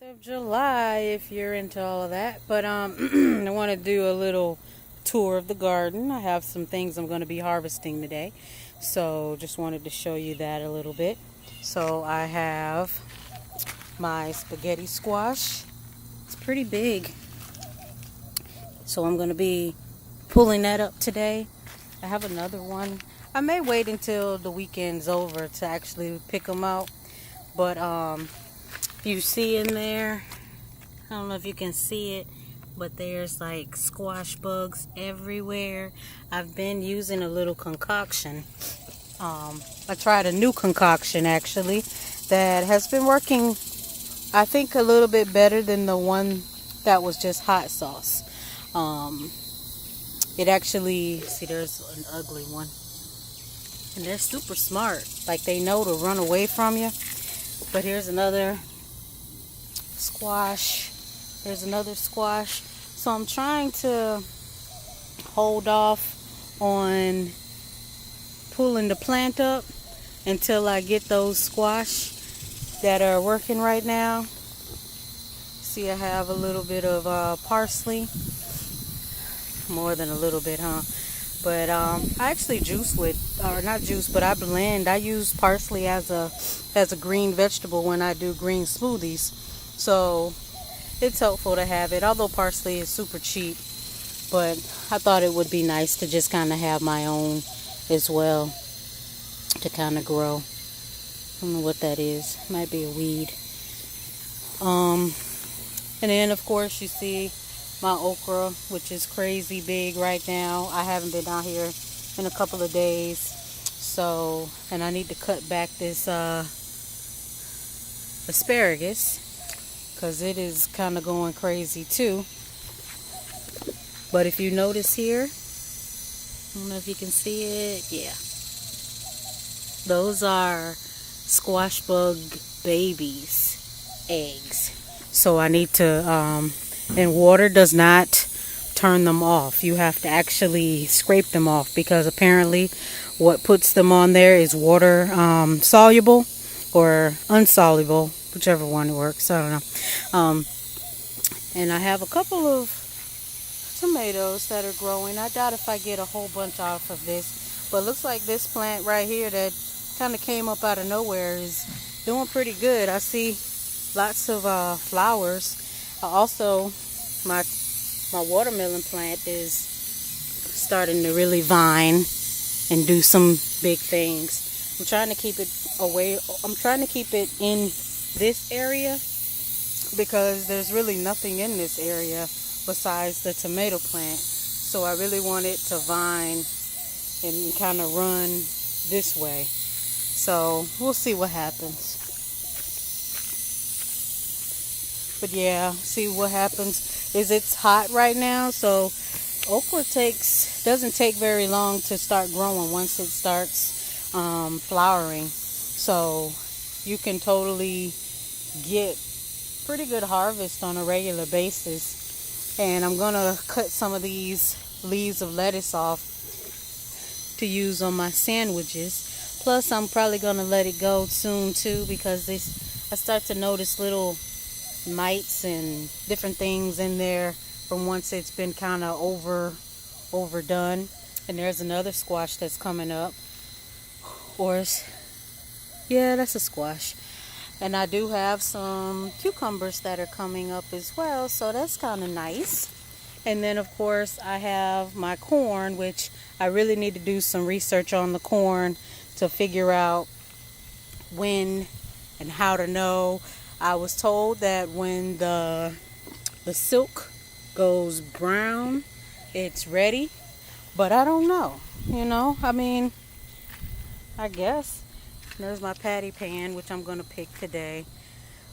4th of July if you're into all of that. But I want to do a little tour of the garden. I have some things I'm going to be harvesting today. So just wanted to show you that a little bit. So I have my spaghetti squash. It's pretty big. So I'm going to be pulling that up today. I have another one. I may wait until the weekend's over to actually pick them out. But you see in there, I don't know if you can see it, but there's like squash bugs everywhere. I've been using a little concoction. I tried a new concoction actually that has been working, I think, a little bit better than the one that was just hot sauce. It actually, see, there's an ugly one. And they're super smart. Like, they know to run away from you. But here's another squash. There's another squash. So I'm trying to hold off on pulling the plant up until I get those squash that are working right now. See, I have a little bit of parsley. More than a little bit, huh? But I actually juice with, or not juice, but I blend. I use parsley as a green vegetable when I do green smoothies. So it's helpful to have it. Although parsley is super cheap, but I thought it would be nice to just kind of have my own as well to kind of grow. I don't know what that is. Might be a weed. And then of course you see my okra, which is crazy big right now. I haven't been out here in a couple of days, so, and I need to cut back this asparagus because it is kind of going crazy too. But if you notice here, I don't know if you can see it. Yeah, those are squash bug babies eggs. So I need to and water does not turn them off. You have to actually scrape them off because apparently what puts them on there is water soluble or unsoluble, whichever one works. I don't know. And I have a couple of tomatoes that are growing. I doubt if I get a whole bunch off of this, but it looks like this plant right here that kind of came up out of nowhere is doing pretty good. I see lots of flowers. Also, my watermelon plant is starting to really vine and do some big things. I'm trying to keep it away. I'm trying to keep it in this area because there's really nothing in this area besides the tomato plant. So I really want it to vine and kind of run this way. So we'll see what happens. But yeah, see what happens is it's hot right now, so okra doesn't take very long to start growing once it starts flowering. So you can totally get pretty good harvest on a regular basis. And I'm gonna cut some of these leaves of lettuce off to use on my sandwiches. Plus, I'm probably gonna let it go soon too because I start to notice little mites and different things in there from once it's been kind of overdone. And there's another squash that's coming up, yeah, that's a squash. And I do have some cucumbers that are coming up as well, so that's kind of nice. And then of course I have my corn, which I really need to do some research on the corn to figure out when and how to know. I was told that when the silk goes brown, it's ready. But I don't know. I mean, I guess. There's my patty pan, which I'm going to pick today.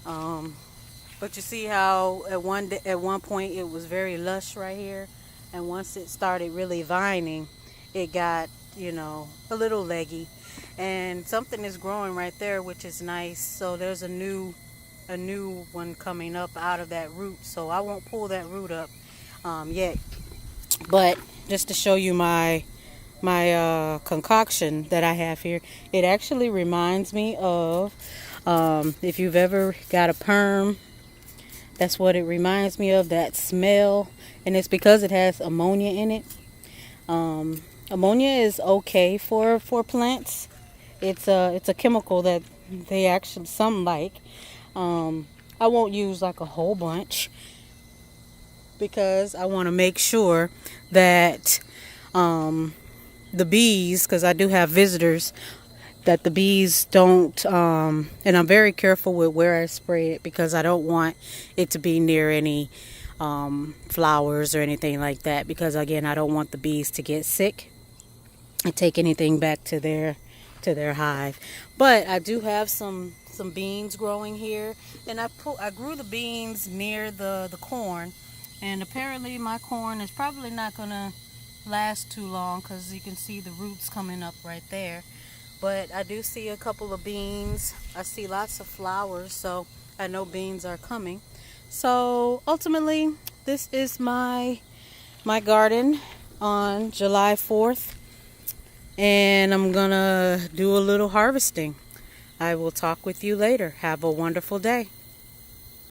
But you see how at one point it was very lush right here. And once it started really vining, it got, a little leggy. And something is growing right there, which is nice. So there's a new one coming up out of that root, so I won't pull that root up yet. But just to show you my concoction that I have here, it actually reminds me of if you've ever got a perm That's what it reminds me of, that smell. And it's because it has ammonia in it. Ammonia is okay for plants. It's a chemical that they actually some like. I won't use like a whole bunch because I want to make sure that the bees, because I do have visitors, that the bees don't, and I'm very careful with where I spray it because I don't want it to be near any flowers or anything like that, because again, I don't want the bees to get sick and take anything back to their hive. But I do have some beans growing here, and I grew the beans near the corn, and apparently my corn is probably not gonna last too long because you can see the roots coming up right there. But I do see a couple of beans. I see lots of flowers, so I know beans are coming. So ultimately, this is my garden on July 4th, and I'm gonna do a little harvesting. I will talk with you later. Have a wonderful day.